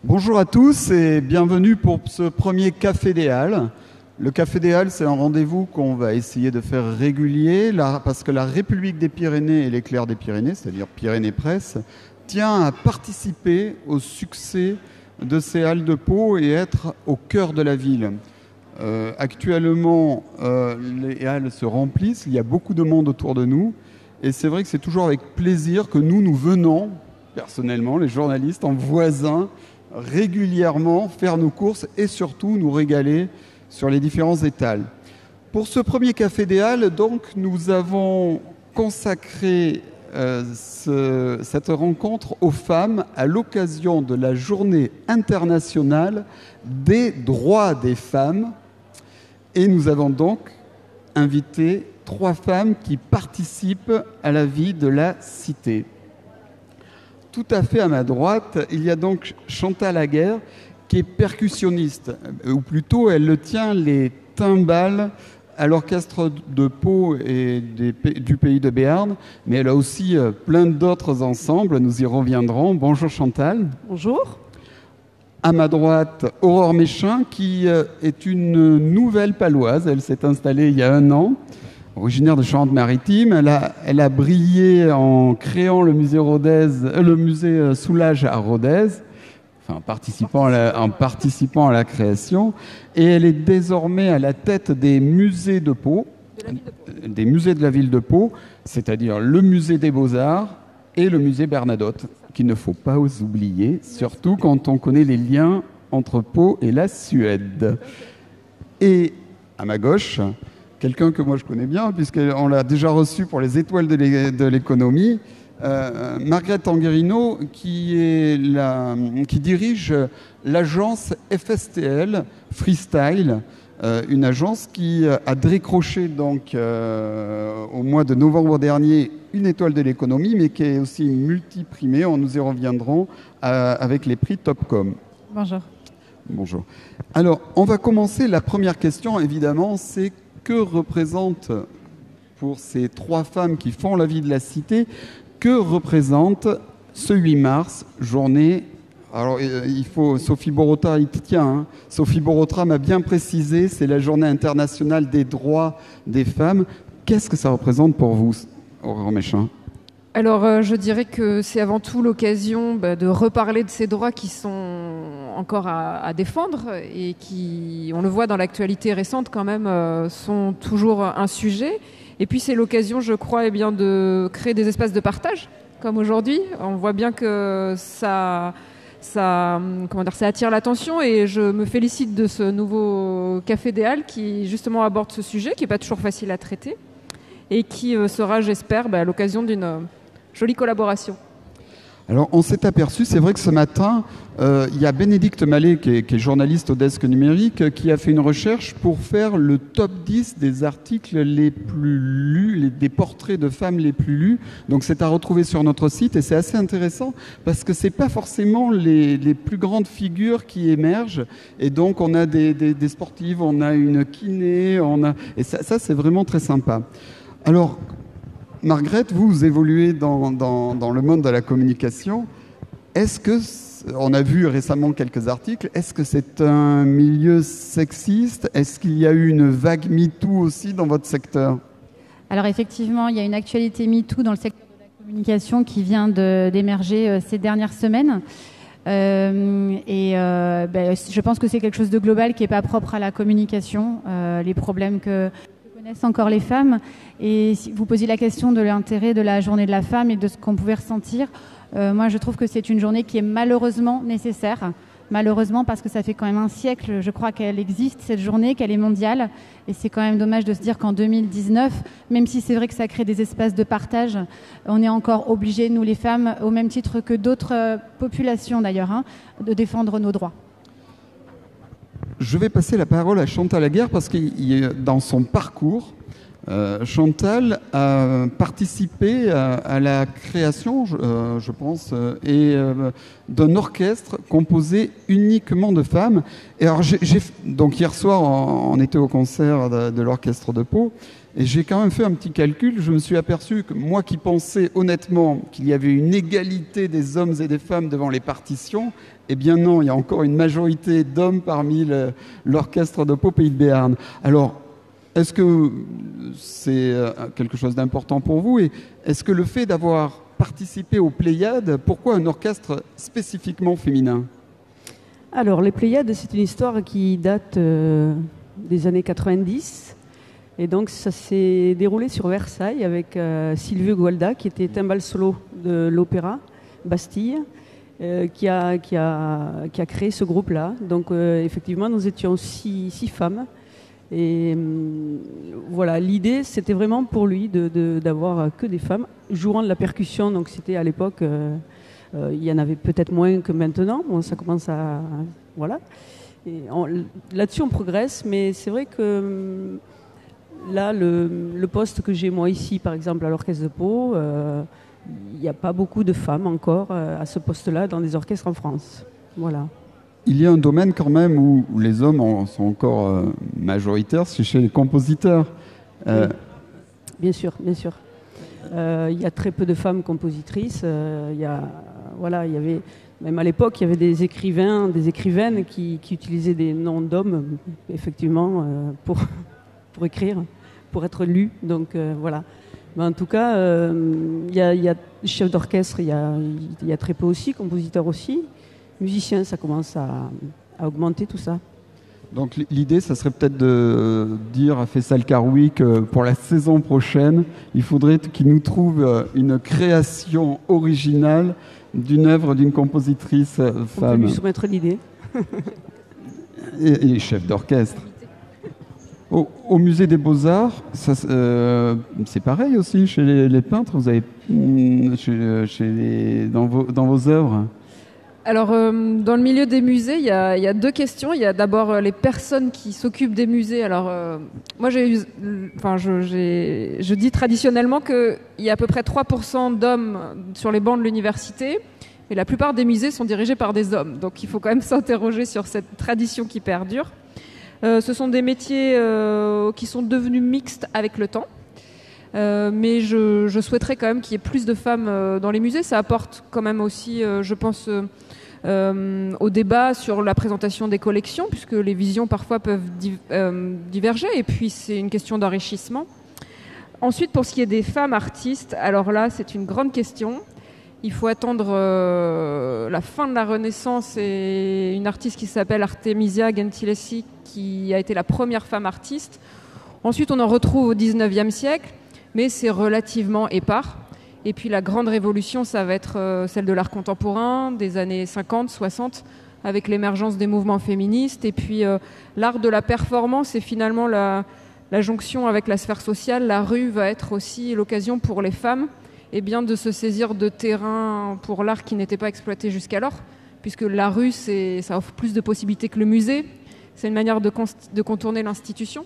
Bonjour à tous et bienvenue pour ce premier Café des Halles. Le Café des Halles, c'est un rendez-vous qu'on va essayer de faire régulier parce que la République des Pyrénées et l'Éclair des Pyrénées, c'est-à-dire Pyrénées Presse, tient à participer au succès de ces halles de Pau et être au cœur de la ville. Actuellement, les halles se remplissent, il y a beaucoup de monde autour de nous et c'est vrai que c'est toujours avec plaisir que nous venons, personnellement, les journalistes, en voisins, régulièrement faire nos courses et surtout nous régaler sur les différents étals. Pour ce premier Café des Halles, donc, nous avons consacré cette rencontre aux femmes à l'occasion de la Journée internationale des droits des femmes. Et nous avons donc invité 3 femmes qui participent à la vie de la cité. Tout à fait à ma droite, il y a donc Chantal Aguerre, qui est percussionniste, ou plutôt elle tient les timbales à l'orchestre de Pau et du pays de Béarn, mais elle a aussi plein d'autres ensembles, nous y reviendrons. Bonjour Chantal. Bonjour. À ma droite, Aurore Méchin, qui est une nouvelle paloise, elle s'est installée il y a 1 an. Originaire de Charente-Maritime, elle a brillé en créant le musée Soulages à Rodez, en participant à la création, et elle est désormais à la tête des musées de Pau, des musées de la ville de Pau, c'est-à-dire le musée des Beaux-Arts et le musée Bernadotte, qu'il ne faut pas oublier, surtout quand on connaît les liens entre Pau et la Suède. Et à ma gauche, quelqu'un que moi je connais bien, puisqu'on l'a déjà reçu pour les étoiles de l'économie, Margrethe Anguerino, qui dirige l'agence FSTL Freestyle, une agence qui a décroché donc au mois de novembre dernier une étoile de l'économie, mais qui est aussi multiprimée. Nous y reviendrons avec les prix Topcom. Bonjour. Bonjour. Alors, on va commencer. La première question, évidemment, c'est que représente pour ces 3 femmes qui font la vie de la cité, que représente ce 8 mars, journée... Alors, il faut... Sophie Borota, il tient. Hein. Sophie Borota m'a bien précisé, c'est la journée internationale des droits des femmes. Qu'est-ce que ça représente pour vous, Aurore Méchin ? Alors, je dirais que c'est avant tout l'occasion de reparler de ces droits qui sont encore à défendre et qui, on le voit dans l'actualité récente quand même, sont toujours un sujet. Et puis, c'est l'occasion, je crois, de créer des espaces de partage, comme aujourd'hui. On voit bien que ça attire l'attention et je me félicite de ce nouveau Café des Halles qui, justement, aborde ce sujet, qui n'est pas toujours facile à traiter et qui sera, j'espère, à l'occasion d'une jolie collaboration. Alors, on s'est aperçu, c'est vrai que ce matin, il y a Bénédicte Mallet, qui est journaliste au Desk Numérique, qui a fait une recherche pour faire le top 10 des articles les plus lus, des portraits de femmes les plus lus. Donc, c'est à retrouver sur notre site et c'est assez intéressant parce que c'est pas forcément les plus grandes figures qui émergent. Et donc, on a des sportives, on a une kiné, et ça c'est vraiment très sympa. Alors, Margrethe, vous évoluez dans le monde de la communication. On a vu récemment quelques articles, est-ce que c'est un milieu sexiste ? Est-ce qu'il y a eu une vague MeToo aussi dans votre secteur ? Alors effectivement, il y a une actualité MeToo dans le secteur de la communication qui vient d'émerger ces dernières semaines. Je pense que c'est quelque chose de global qui n'est pas propre à la communication, les problèmes que connaissent encore les femmes. Et si vous posiez la question de l'intérêt de la journée de la femme et de ce qu'on pouvait ressentir, moi je trouve que c'est une journée qui est malheureusement nécessaire. Malheureusement parce que ça fait quand même un siècle, je crois qu'elle existe cette journée, qu'elle est mondiale. Et c'est quand même dommage de se dire qu'en 2019, même si c'est vrai que ça crée des espaces de partage, on est encore obligés, nous les femmes, au même titre que d'autres populations d'ailleurs, de défendre nos droits. Je vais passer la parole à Chantal Aguerre parce que dans son parcours, Chantal a participé à la création, je pense, d'un orchestre composé uniquement de femmes. Et alors, donc hier soir, on était au concert de l'orchestre de Pau, Et j'ai quand même fait un petit calcul. Je me suis aperçu que moi qui pensais honnêtement qu'il y avait une égalité des hommes et des femmes devant les partitions, eh bien non, il y a encore une majorité d'hommes parmi l'orchestre de Pau Pays de Béarn. Alors, est-ce que c'est quelque chose d'important pour vous? Et est-ce que le fait d'avoir participé aux Pléiades, pourquoi un orchestre spécifiquement féminin? Alors, les Pléiades, c'est une histoire qui date des années 90. Et donc, ça s'est déroulé sur Versailles avec Silvio Gualda, qui était timbal solo de l'Opéra Bastille, qui a créé ce groupe-là. Donc, effectivement, nous étions six femmes. Et voilà, l'idée, c'était vraiment pour lui d'avoir que des femmes jouant de la percussion. Donc, c'était à l'époque, il y en avait peut-être moins que maintenant. Bon, ça commence à... Voilà. Là-dessus, on progresse, mais c'est vrai que... Là, le poste que j'ai moi ici, par exemple, à l'Orchestre de Pau, il n'y a pas beaucoup de femmes encore à ce poste-là dans des orchestres en France. Voilà. Il y a un domaine quand même où les hommes sont encore majoritaires, c'est chez les compositeurs. Oui. Bien sûr, bien sûr. Il y a très peu de femmes compositrices. Il y avait, même à l'époque, il y avait des écrivains, des écrivaines qui utilisaient des noms d'hommes, effectivement, pour écrire, pour être lu. Donc voilà. Mais en tout cas, il y a chef d'orchestre, il y a très peu aussi, compositeur aussi. Musicien, ça commence à augmenter tout ça. Donc l'idée, ça serait peut-être de dire à Faisal Karoui que pour la saison prochaine, il faudrait qu'il nous trouve une création originale d'une œuvre d'une compositrice femme. On peut lui soumettre l'idée. et chef d'orchestre. Au musée des Beaux-Arts, c'est pareil aussi chez les peintres. Vous avez dans vos œuvres. Alors, dans le milieu des musées, il y a deux questions. Il y a d'abord les personnes qui s'occupent des musées. Alors, moi, je dis traditionnellement qu'il y a à peu près 3% d'hommes sur les bancs de l'université, mais la plupart des musées sont dirigés par des hommes. Donc, il faut quand même s'interroger sur cette tradition qui perdure. Ce sont des métiers qui sont devenus mixtes avec le temps. Mais je souhaiterais quand même qu'il y ait plus de femmes dans les musées. Ça apporte quand même aussi, je pense, au débat sur la présentation des collections, puisque les visions parfois peuvent diverger. Et puis, c'est une question d'enrichissement. Ensuite, pour ce qui est des femmes artistes, alors là, c'est une grande question. Il faut attendre la fin de la Renaissance et une artiste qui s'appelle Artemisia Gentileschi, qui a été la première femme artiste. Ensuite, on en retrouve au 19e siècle, mais c'est relativement épars. Et puis la grande révolution, ça va être celle de l'art contemporain, des années 50, 60, avec l'émergence des mouvements féministes. Et puis l'art de la performance et finalement la jonction avec la sphère sociale. La rue va être aussi l'occasion pour les femmes de se saisir de terrain pour l'art qui n'était pas exploité jusqu'alors, puisque la rue, ça offre plus de possibilités que le musée. C'est une manière de contourner l'institution.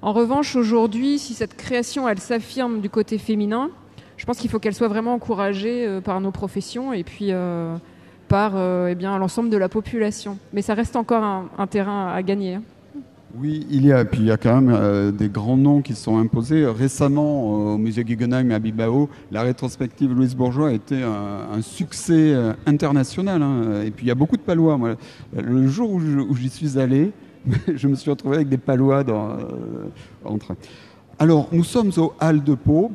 En revanche, aujourd'hui, si cette création, elle s'affirme du côté féminin, je pense qu'il faut qu'elle soit vraiment encouragée par nos professions et puis par l'ensemble de la population. Mais ça reste encore un terrain à gagner. Oui, il y a quand même des grands noms qui se sont imposés. Récemment, au musée Guggenheim à Bilbao, la rétrospective Louise Bourgeois a été un succès international. Hein. Et puis il y a beaucoup de Palois. Moi, le jour où j'y suis allé, je me suis retrouvé avec des Palois entre. Alors, nous sommes aux Halles de Pau.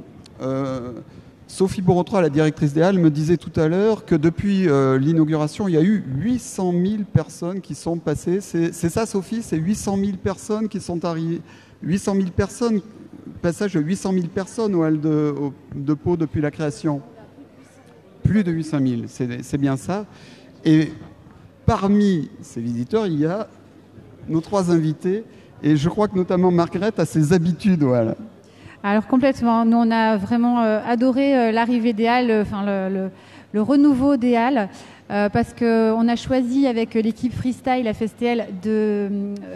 Sophie Borotra, la directrice des Halles, me disait tout à l'heure que depuis l'inauguration, il y a eu 800 000 personnes qui sont passées. C'est ça, Sophie? C'est 800 000 personnes qui sont arrivées. 800 000 personnes, passage de 800 000 personnes aux Halles de Pau depuis la création. Plus de 800 000, c'est bien ça. Et parmi ces visiteurs, il y a nos trois invités. Et je crois que notamment Margaret a ses habitudes. Voilà. Alors complètement. Nous, on a vraiment adoré l'arrivée des Halles, le renouveau des Halles, parce qu'on a choisi avec l'équipe Freestyle, la FSTL, de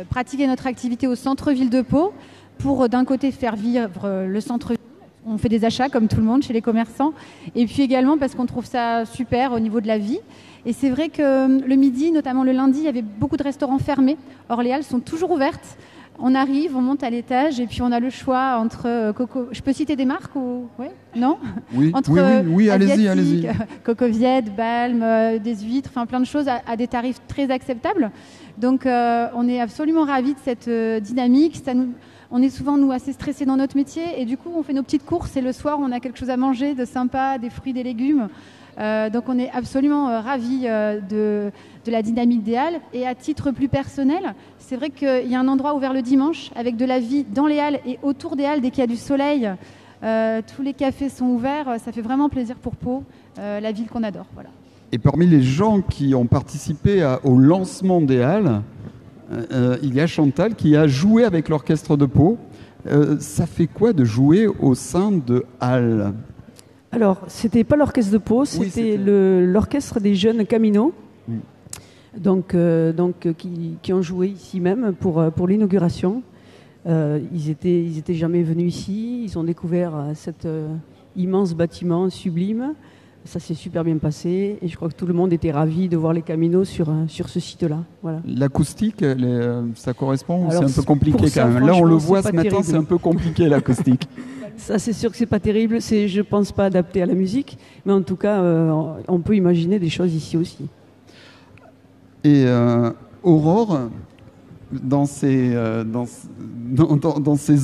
pratiquer notre activité au centre-ville de Pau pour d'un côté faire vivre le centre-ville. On fait des achats comme tout le monde chez les commerçants. Et puis également parce qu'on trouve ça super au niveau de la vie. Et c'est vrai que le midi, notamment le lundi, il y avait beaucoup de restaurants fermés. Or, les Halles sont toujours ouvertes. On arrive, on monte à l'étage et puis on a le choix entre Coco. Je peux citer des marques ou ouais, non? Oui, entre oui, allez-y, allez-y. Coco Viette, Balme, des huîtres, enfin plein de choses à des tarifs très acceptables. Donc on est absolument ravis de cette dynamique. On est souvent nous assez stressés dans notre métier et du coup on fait nos petites courses et le soir on a quelque chose à manger de sympa, des fruits, des légumes. Donc on est absolument ravis de la dynamique des Halles. Et à titre plus personnel, c'est vrai qu'il y a un endroit ouvert le dimanche avec de la vie dans les Halles et autour des Halles dès qu'il y a du soleil. Tous les cafés sont ouverts, ça fait vraiment plaisir pour Pau, la ville qu'on adore. Voilà. Et parmi les gens qui ont participé au lancement des Halles, il y a Chantal qui a joué avec l'orchestre de Pau. Ça fait quoi de jouer au sein de Halles ? Alors, c'était pas l'orchestre de Pau, c'était l'orchestre des jeunes Camino, donc qui ont joué ici même pour l'inauguration. Ils étaient jamais venus ici, ils ont découvert cet immense bâtiment sublime. Ça s'est super bien passé et je crois que tout le monde était ravi de voir les Caminos sur ce site-là. Voilà. L'acoustique, ça correspond ou c'est Alors, un peu compliqué ça, quand même? Là, on le voit ce matin, terrible. c'est un peu compliqué l'acoustique. Ça, c'est sûr que c'est pas terrible. Je pense pas adapté à la musique, mais en tout cas, on peut imaginer des choses ici aussi. Et Aurore, dans ses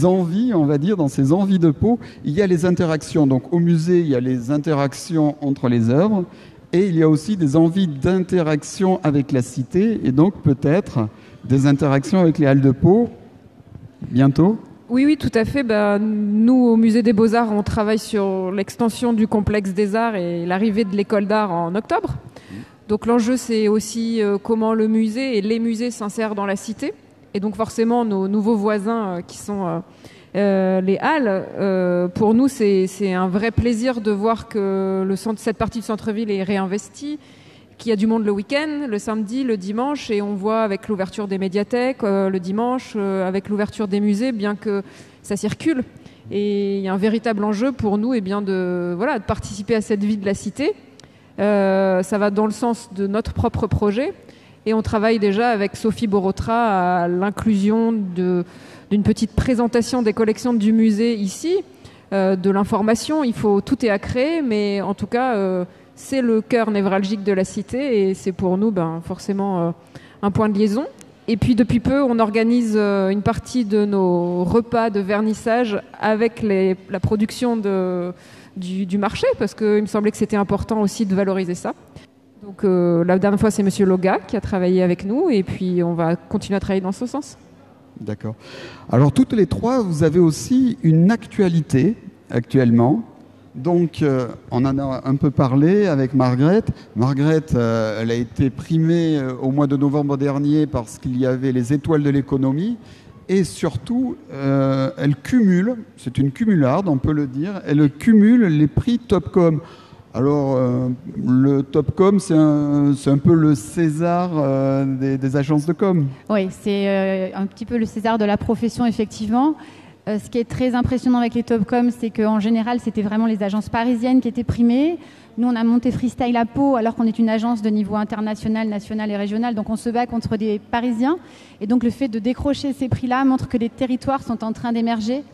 envies, on va dire, dans ses envies de Pau, il y a les interactions. Donc au musée, il y a les interactions entre les œuvres et il y a aussi des envies d'interaction avec la cité et donc peut-être des interactions avec les Halles de Pau bientôt. Oui, tout à fait. Nous, au Musée des Beaux-Arts, on travaille sur l'extension du complexe des arts et l'arrivée de l'école d'art en octobre. Donc l'enjeu, c'est aussi comment le musée et les musées s'insèrent dans la cité. Et donc forcément, nos nouveaux voisins qui sont les Halles, pour nous, c'est un vrai plaisir de voir que cette partie du centre-ville est réinvestie, qu'il y a du monde le week-end, le samedi, le dimanche, et on voit avec l'ouverture des médiathèques le dimanche, avec l'ouverture des musées, bien que ça circule. Et il y a un véritable enjeu pour nous de participer à cette vie de la cité. Ça va dans le sens de notre propre projet. Et on travaille déjà avec Sophie Borotra à l'inclusion d'une petite présentation des collections du musée ici, de l'information. Tout est à créer, mais en tout cas, c'est le cœur névralgique de la cité et c'est pour nous forcément un point de liaison. Et puis depuis peu, on organise une partie de nos repas de vernissage avec la production du marché, parce qu'il me semblait que c'était important aussi de valoriser ça. Donc la dernière fois, c'est Monsieur Loga qui a travaillé avec nous et puis on va continuer à travailler dans ce sens. D'accord. Alors toutes les trois, vous avez aussi une actualité actuellement. Donc on en a un peu parlé avec Margrethe. Margrethe, elle a été primée au mois de novembre dernier parce qu'il y avait les étoiles de l'économie. Et surtout, elle cumule, c'est une cumularde, on peut le dire, elle cumule les prix Topcom. Alors, le Topcom, c'est un peu le César des agences de com. Oui, c'est un petit peu le César de la profession, effectivement. Ce qui est très impressionnant avec les Topcom, c'est qu'en général, c'était vraiment les agences parisiennes qui étaient primées. Nous, on a monté Freestyle à Pau, alors qu'on est une agence de niveau international, national et régional. Donc, on se bat contre des Parisiens. Et donc, le fait de décrocher ces prix-là montre que les territoires sont en train d'émerger.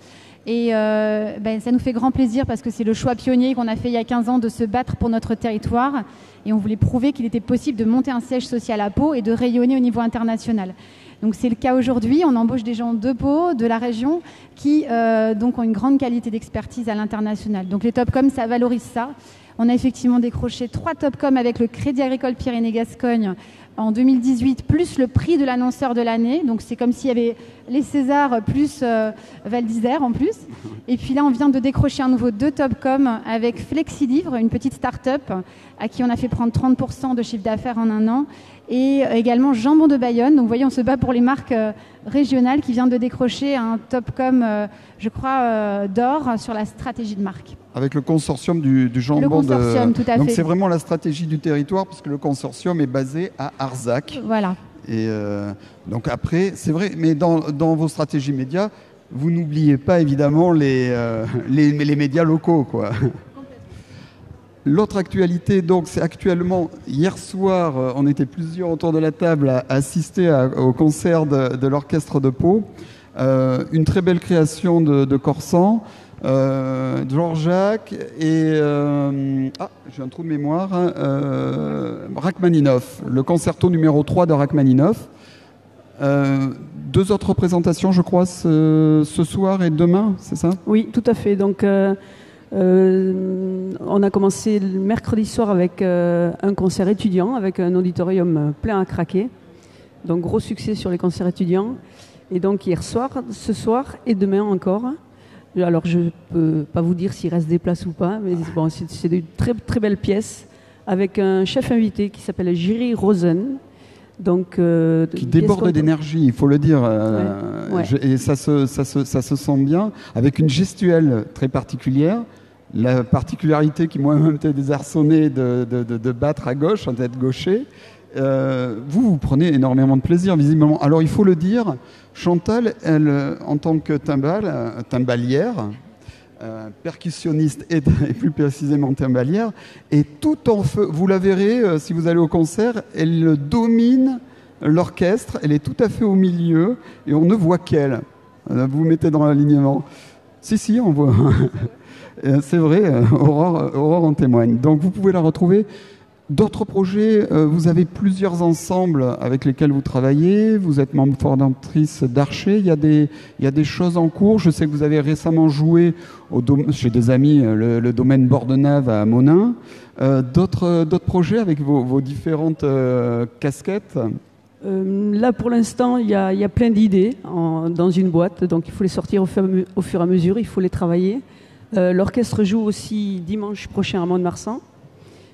Et ça nous fait grand plaisir parce que c'est le choix pionnier qu'on a fait il y a 15 ans de se battre pour notre territoire. Et on voulait prouver qu'il était possible de monter un siège social à Pau et de rayonner au niveau international. Donc c'est le cas aujourd'hui. On embauche des gens de Pau, de la région, qui donc ont une grande qualité d'expertise à l'international. Donc les Topcom, ça valorise ça. On a effectivement décroché 3 Topcom avec le Crédit Agricole Pyrénées-Gascogne en 2018, plus le prix de l'annonceur de l'année. Donc c'est comme s'il y avait les Césars plus Val d'Isère en plus. Et puis là, on vient de décrocher un nouveau 2 Topcom avec Flexilivre, une petite start-up à qui on a fait prendre 30% de chiffre d'affaires en un an. Et également Jambon de Bayonne. Donc vous voyez, on se bat pour les marques régionales qui vient de décrocher un Topcom, je crois, d'or sur la stratégie de marque. Avec le consortium du jambon. Le consortium, tout à fait. Donc c'est vraiment la stratégie du territoire, parce que le consortium est basé à Arzac. Voilà. Et donc après, c'est vrai, mais dans vos stratégies médias, vous n'oubliez pas évidemment les médias locaux, quoi. L'autre actualité, donc, c'est actuellement, hier soir, on était plusieurs autour de la table à assister au concert de l'Orchestre de Pau. Une très belle création de Corsan, Dvorak et j'ai un trou de mémoire, Rachmaninoff, le concerto numéro 3 de Rachmaninoff. 2 autres représentations, je crois, ce soir et demain, c'est ça? Oui, tout à fait. Donc, on a commencé le mercredi soir avec un concert étudiant, avec un auditorium plein à craquer. Donc, gros succès sur les concerts étudiants. Et donc, hier soir, ce soir et demain encore. Alors, je ne peux pas vous dire s'il reste des places ou pas, mais bon, c'est de très, très belles pièces avec un chef invité qui s'appelle Jiri Rosen. Donc, qui déborde d'énergie, il faut le dire, ouais. Et ça se sent bien, avec une gestuelle très particulière. La particularité qui moi-même était désarçonné de battre à gauche, d'être gaucher. Vous prenez énormément de plaisir, visiblement. Alors, il faut le dire, Chantal, elle, en tant que timbalière, percussionniste et plus précisément timbalière, et tout en feu. Vous la verrez si vous allez au concert, elle domine l'orchestre, elle est tout à fait au milieu et on ne voit qu'elle. Vous vous mettez dans l'alignement. Si, on voit. C'est vrai, Aurore en témoigne. Donc vous pouvez la retrouver. D'autres projets, vous avez plusieurs ensembles avec lesquels vous travaillez. Vous êtes membre fondatrice d'Archer. Il y a des choses en cours. Je sais que vous avez récemment joué chez des amis le domaine Bordenave à Monin. D'autres projets avec vos différentes casquettes? Là, pour l'instant, il y a plein d'idées dans une boîte. Donc, il faut les sortir au fur et à mesure. Il faut les travailler. L'orchestre joue aussi dimanche prochain à Mont-de-Marsan.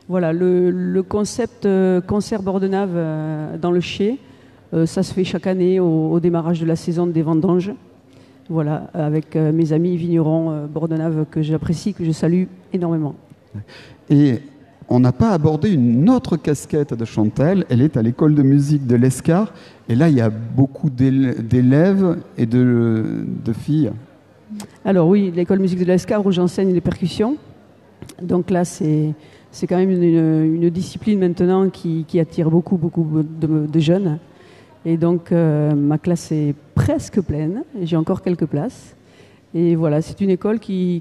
Voilà, le concept concert Bordenave dans le Chez, ça se fait chaque année au démarrage de la saison des vendanges. Voilà, avec mes amis vignerons Bordenave que j'apprécie, que je salue énormément. Et on n'a pas abordé une autre casquette de Chantal, elle est à l'école de musique de l'Escar, et là il y a beaucoup d'élèves et de filles. Alors oui, l'école de musique de l'Escar où j'enseigne les percussions, donc là c'est quand même une discipline maintenant qui attire beaucoup de jeunes. Et donc, ma classe est presque pleine. J'ai encore quelques places. Et voilà, c'est une école qui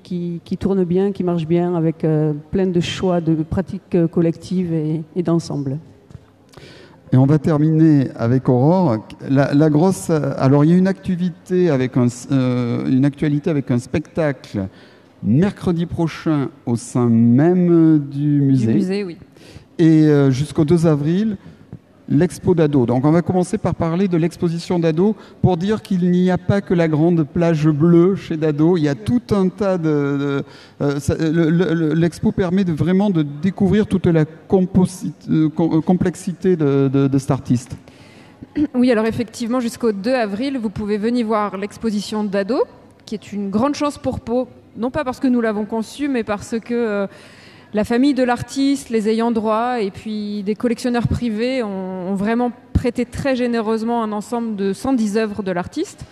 tourne bien, qui marche bien, avec plein de choix de pratiques collectives et d'ensemble. Et on va terminer avec Aurore. La grosse... Alors, il y a une actualité avec un spectacle mercredi prochain au sein même du musée. Du musée, oui. Et jusqu'au 2 avril, l'expo d'ado. Donc on va commencer par parler de l'exposition d'ado pour dire qu'il n'y a pas que la grande plage bleue chez Dado. Il y a tout un tas l'expo permet vraiment de découvrir toute la complexité de cet artiste. Oui, alors effectivement, jusqu'au 2 avril, vous pouvez venir voir l'exposition d'ado, qui est une grande chance pour Pau. Non pas parce que nous l'avons conçu, mais parce que la famille de l'artiste, les ayants droit et puis des collectionneurs privés ont vraiment prêté très généreusement un ensemble de 110 œuvres de l'artiste.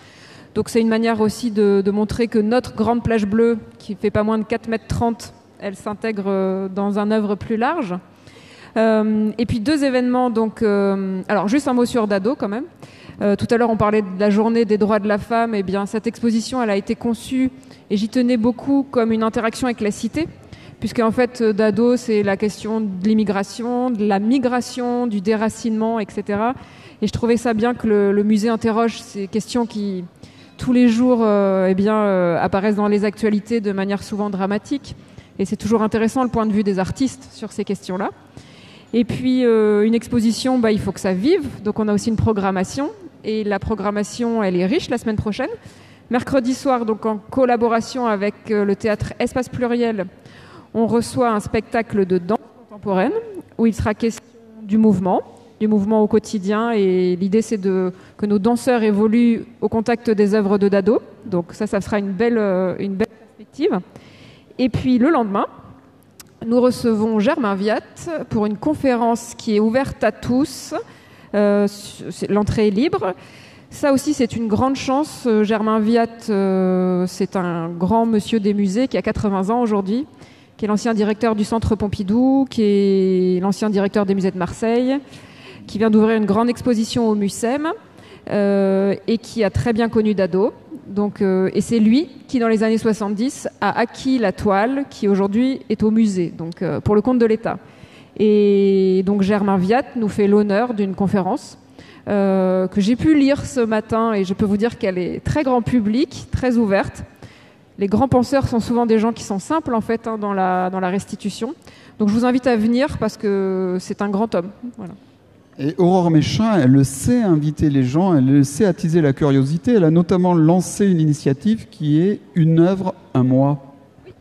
Donc c'est une manière aussi de montrer que notre grande plage bleue, qui fait pas moins de 4,30 m, elle s'intègre dans un œuvre plus large. Et puis 2 événements, donc, alors juste un mot sur Dado quand même. Tout à l'heure, on parlait de la journée des droits de la femme. Eh bien, cette exposition, elle a été conçue, et j'y tenais beaucoup, comme une interaction avec la cité, puisqu'en fait, Dado, c'est la question de l'immigration, de la migration, du déracinement, etc. Et je trouvais ça bien que le musée interroge ces questions qui, tous les jours, apparaissent dans les actualités de manière souvent dramatique. Et c'est toujours intéressant le point de vue des artistes sur ces questions-là. Et puis, une exposition, il faut que ça vive. Donc, on a aussi une programmation. Et la programmation, elle est riche la semaine prochaine. Mercredi soir, donc en collaboration avec le théâtre Espace Pluriel, on reçoit un spectacle de danse contemporaine où il sera question du mouvement au quotidien. Et l'idée, c'est que nos danseurs évoluent au contact des œuvres de Dado. Donc ça sera une belle perspective. Et puis, le lendemain, nous recevons Germain Viat pour une conférence qui est ouverte à tous. L'entrée est libre. Ça aussi, c'est une grande chance. Germain Viat, c'est un grand monsieur des musées qui a 80 ans aujourd'hui, qui est l'ancien directeur du Centre Pompidou, qui est l'ancien directeur des musées de Marseille, qui vient d'ouvrir une grande exposition au MUSEM et qui a très bien connu Dado. Donc, et c'est lui qui, dans les années 70, a acquis la toile qui aujourd'hui est au musée, donc pour le compte de l'État. Et donc Germain Viat nous fait l'honneur d'une conférence que j'ai pu lire ce matin, et je peux vous dire qu'elle est très grand public, très ouverte. Les grands penseurs sont souvent des gens qui sont simples en fait dans la restitution. Donc je vous invite à venir parce que c'est un grand homme. Voilà. Et Aurore Méchain, elle le sait inviter les gens, elle le sait attiser la curiosité. Elle a notamment lancé une initiative qui est Une œuvre, un mois. Oui.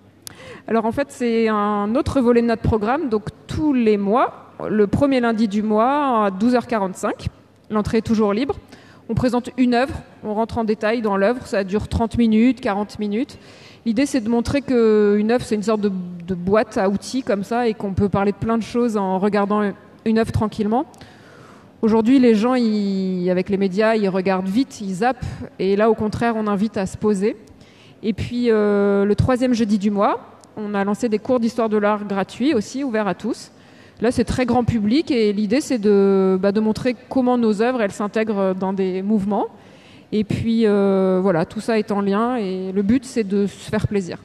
Alors en fait, c'est un autre volet de notre programme. Donc tous les mois, le premier lundi du mois à 12h45, l'entrée est toujours libre. On présente une œuvre, on rentre en détail dans l'œuvre, ça dure 30 minutes, 40 minutes. L'idée, c'est de montrer qu'une œuvre, c'est une sorte de boîte à outils comme ça et qu'on peut parler de plein de choses en regardant une œuvre tranquillement. Aujourd'hui, les gens, avec les médias, ils regardent vite, ils zappent. Et là, au contraire, on invite à se poser. Et puis, le troisième jeudi du mois, on a lancé des cours d'histoire de l'art gratuits aussi, ouverts à tous. Là, c'est très grand public et l'idée, c'est de montrer comment nos œuvres, elles s'intègrent dans des mouvements. Et puis, voilà, tout ça est en lien et le but, c'est de se faire plaisir.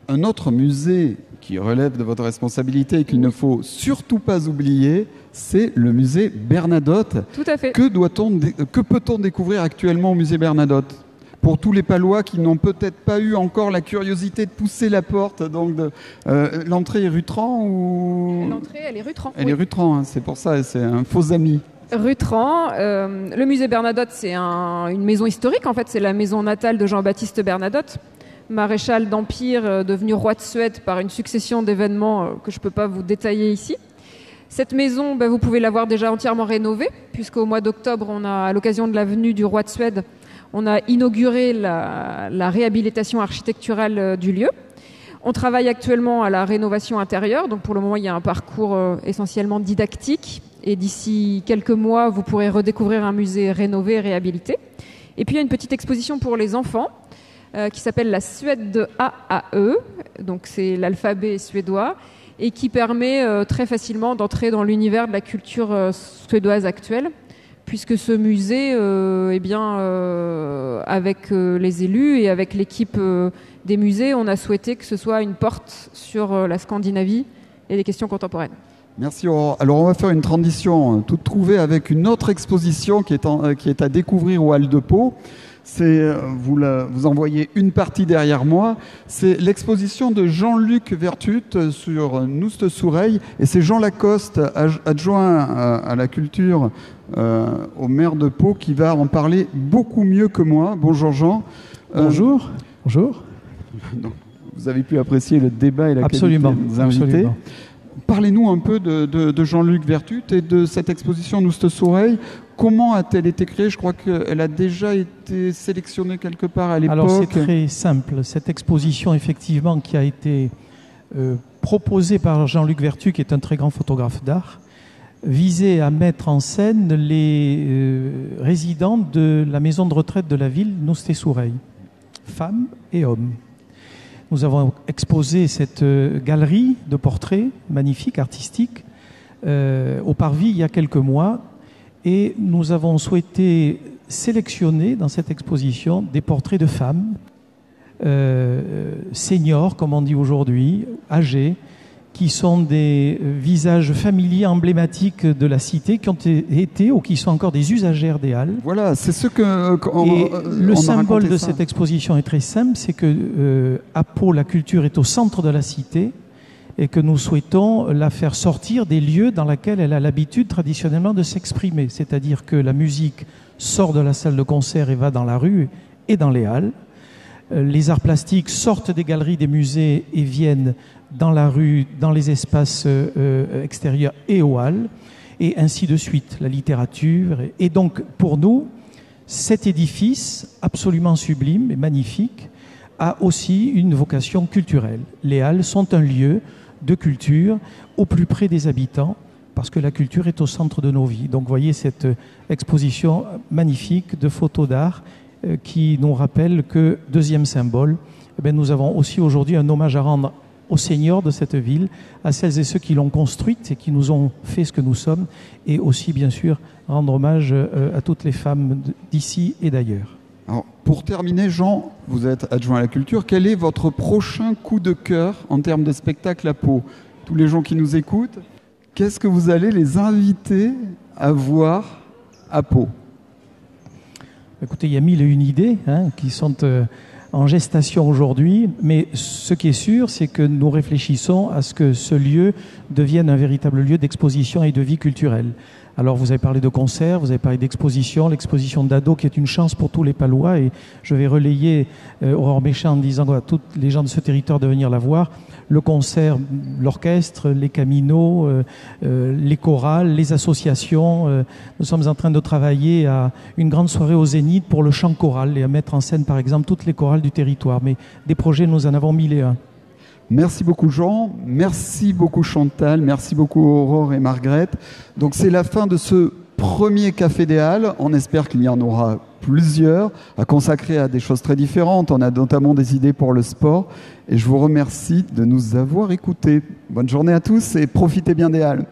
Un autre musée qui relève de votre responsabilité et qu'il ne faut surtout pas oublier, c'est le musée Bernadotte. Tout à fait. Que peut-on découvrir actuellement au musée Bernadotte ? Pour tous les Palois qui n'ont peut-être pas eu encore la curiosité de pousser la porte, donc l'entrée est Rutran ou... L'entrée, elle est Rutran. Elle est Rutran, hein, c'est pour ça, c'est un faux ami. Rutran, le musée Bernadotte, c'est une maison historique, en fait, c'est la maison natale de Jean-Baptiste Bernadotte, maréchal d'Empire, devenu roi de Suède par une succession d'événements que je ne peux pas vous détailler ici. Cette maison, vous pouvez la voir déjà entièrement rénovée, puisqu'au mois d'octobre, à l'occasion de la venue du roi de Suède, on a inauguré la réhabilitation architecturale du lieu. On travaille actuellement à la rénovation intérieure, donc pour le moment, il y a un parcours essentiellement didactique, et d'ici quelques mois, vous pourrez redécouvrir un musée rénové et réhabilité. Et puis, il y a une petite exposition pour les enfants, qui s'appelle la Suède de A à E, donc c'est l'alphabet suédois, et qui permet très facilement d'entrer dans l'univers de la culture suédoise actuelle, puisque ce musée, avec les élus et avec l'équipe des musées, on a souhaité que ce soit une porte sur la Scandinavie et les questions contemporaines. Merci Aurore. Alors on va faire une transition toute trouvée avec une autre exposition qui est à découvrir au Halles de Pau. Vous en voyez une partie derrière moi. C'est l'exposition de Jean-Luc Vertut sur Noust-Soureil. Et c'est Jean Lacoste, adjoint à la culture au maire de Pau, qui va en parler beaucoup mieux que moi. Bonjour Jean. Bonjour. Bonjour. Donc, vous avez pu apprécier le débat et la absolument, qualité des invités. Absolument. Parlez-nous un peu de Jean-Luc Vertut et de cette exposition Noust-Soureil. Comment a-t-elle été créée ? Je crois qu'elle a déjà été sélectionnée quelque part à l'époque. Alors c'est très simple. Cette exposition, effectivement, qui a été proposée par Jean-Luc Vertut, qui est un très grand photographe d'art, visait à mettre en scène les résidents de la maison de retraite de la ville, Noust-Soureil, femmes et hommes. Nous avons exposé cette galerie de portraits magnifiques, artistiques, au Parvis il y a quelques mois. Et nous avons souhaité sélectionner dans cette exposition des portraits de femmes, seniors, comme on dit aujourd'hui, âgées, qui sont des visages familiers emblématiques de la cité, qui ont été ou qui sont encore des usagères des Halles. Voilà, c'est ce le symbole de cette exposition est très simple, c'est que à Pau, la culture est au centre de la cité et que nous souhaitons la faire sortir des lieux dans lesquels elle a l'habitude traditionnellement de s'exprimer. C'est-à-dire que la musique sort de la salle de concert et va dans la rue et dans les halles. Les arts plastiques sortent des galeries, des musées et viennent dans la rue, dans les espaces extérieurs et aux halles, et ainsi de suite, la littérature. Et donc, pour nous, cet édifice absolument sublime et magnifique a aussi une vocation culturelle. Les halles sont un lieu de culture au plus près des habitants, parce que la culture est au centre de nos vies. Donc, vous voyez cette exposition magnifique de photos d'art qui nous rappelle que, deuxième symbole, nous avons aussi aujourd'hui un hommage à rendre aux seigneurs de cette ville, à celles et ceux qui l'ont construite et qui nous ont fait ce que nous sommes, et aussi, bien sûr, rendre hommage à toutes les femmes d'ici et d'ailleurs. Alors, pour terminer, Jean, vous êtes adjoint à la culture. Quel est votre prochain coup de cœur en termes de spectacle à Pau? Tous les gens qui nous écoutent, qu'est-ce que vous allez les inviter à voir à Pau? Écoutez, il y a 1001 idées qui sont en gestation aujourd'hui, mais ce qui est sûr, c'est que nous réfléchissons à ce que ce lieu devienne un véritable lieu d'exposition et de vie culturelle. Alors vous avez parlé de concerts, vous avez parlé d'exposition, l'exposition d'Ado qui est une chance pour tous les Palois, et je vais relayer Aurore Méchamp en disant à tous les gens de ce territoire de venir la voir. Le concert, l'orchestre, les caminos, les chorales, les associations. Nous sommes en train de travailler à une grande soirée au Zénith pour le chant choral et à mettre en scène par exemple toutes les chorales du territoire. Mais des projets, nous en avons 1001. Merci beaucoup Jean, merci beaucoup Chantal, merci beaucoup Aurore et Margrethe. Donc c'est la fin de ce premier Café des Halles. On espère qu'il y en aura plusieurs à consacrer à des choses très différentes. On a notamment des idées pour le sport. Et je vous remercie de nous avoir écoutés. Bonne journée à tous et profitez bien des Halles.